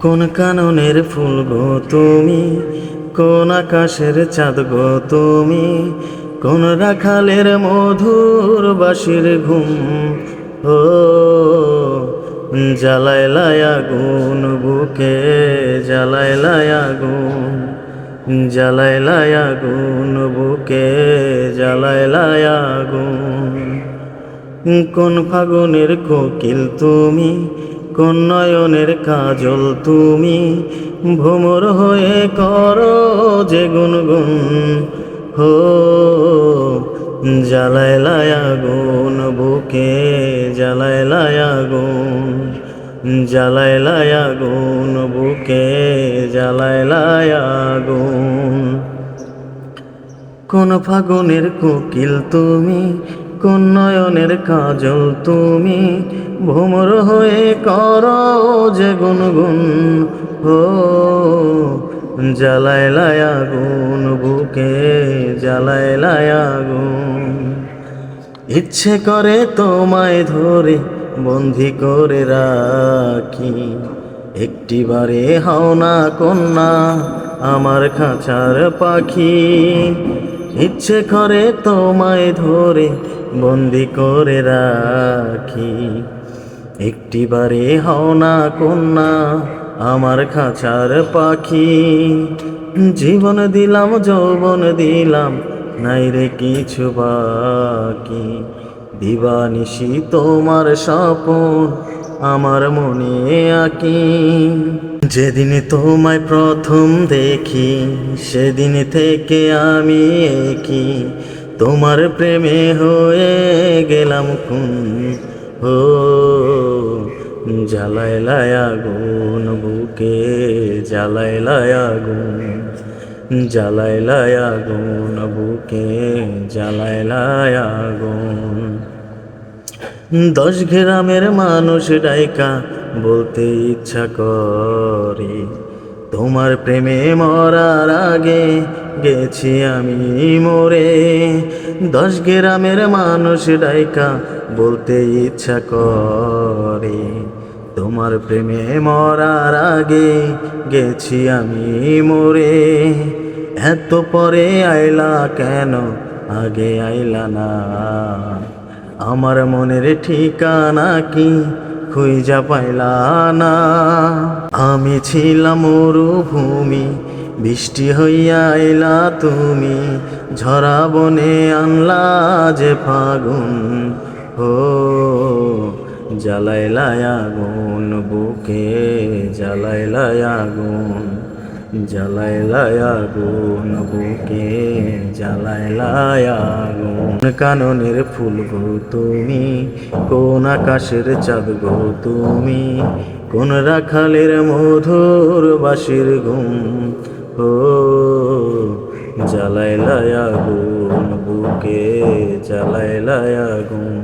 কোন কাননের ফুল গো তুমি, কোন আকাশের চাঁদ গো তুমি, কোন রাখালের মধুর বাঁশির ঘুম। ও জ্বালাইলাই আগুন বুকে, জ্বালাইলাই আগুন, জ্বালাইলাই আগুন বুকে, জ্বালাইলাই আগুন। কোন ফাগুনের কোকিল তুমি, কোন নয়নের কাজল তুমি, ভ্রমর হয়ে করো যে গুনগুন। হো জ্বালাইলাই আগুন বুকে, জ্বালাইলাই আগুন, জ্বালাইলাই আগুন বুকে, জ্বালাইলাই আগুন। কোন ফাগুনের কোকিল তুমি, কোন নয়নের কাজল তুমি, ভ্রমর হয়ে করো যে গুনগুন। ও জ্বালাইলাই আগুন বুকে, জ্বালাইলাই আগুন। ইচ্ছে করে তোমায় ধরে বন্দি করে রাখি, একটিবারে হও না কন্যা আমার খাঁচার পাখি। ইচ্ছে করে তোমায় ধরে বন্দি করে রাখি, একটিবারে হও না কন্যা আমার খাঁচার পাখি। জীবন দিলাম যৌবন দিলাম, নাই রে কিছু বাকি। দিবানিশি তোমার স্বপন আমার মনে আঁকি। যেদিন তোমায় প্রথম দেখি, সেদিন থেকে আমি একই তোমার প্রেমে হয়ে গেলাম খুন। ও জ্বালাইলাই আগুন বুকে, জ্বালাইলাই আগুন, জ্বালাইলাই আগুন বুকে, জ্বালাইলাই আগুন। 10 গ্রামের মানুষ ডাইকা বলতে ইচ্ছা করে, তোমার প্রেমে মরার আগে গেছি আমি মরে। 10 গ্রামের মানুষ ডাইকা বলতে ইচ্ছা করে, তোমার প্রেমে মরার আগে গেছি আমি মরে। এত পরে আইলা কেন, আগে আইলা না? আমার মনের ঠিকানা কি খুঁজা পাইলা না? আমি ছিলাম মরুভূমি, বৃষ্টি হইয়া আইলা তুমি, ঝরা বনে আনলা যে ফাগুন। ও জ্বালাইলাই আগুন বুকে, জ্বালাইলাই আগুন, জ্বালাইলাই আগুন বুকে, জ্বালাইলাই আগুন। কাননের ফুল গো তুমি, কোন আকাশের চাঁদ গো তুমি, কোন রাখালের মধুর বাঁশির ঘুম। ও জ্বালাইলাই আগুন বুকে, জ্বালাইলাই আগুন।